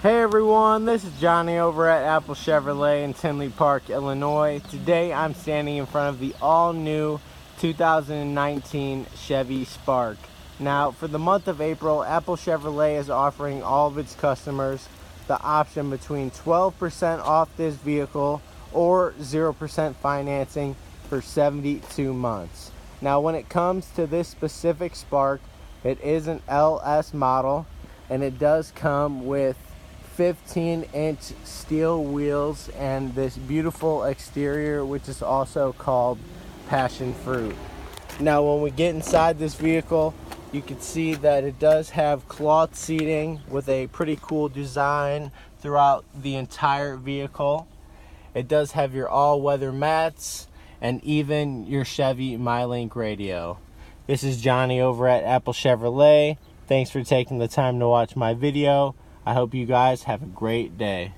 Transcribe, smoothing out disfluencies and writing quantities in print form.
Hey everyone, this is Johnny over at Apple Chevrolet in Tinley Park, Illinois. Today I'm standing in front of the all-new 2019 Chevy Spark. Now, for the month of April, Apple Chevrolet is offering all of its customers the option between 12% off this vehicle or 0% financing for 72 months. Now, when it comes to this specific Spark, it is an LS model and it does come with 15-inch steel wheels and this beautiful exterior, which is also called passion fruit. Now, when we get inside this vehicle, you can see that it does have cloth seating with a pretty cool design throughout the entire vehicle. It does have your all-weather mats and even your Chevy MyLink radio. This is Johnny over at Apple Chevrolet. Thanks for taking the time to watch my video. I hope you guys have a great day.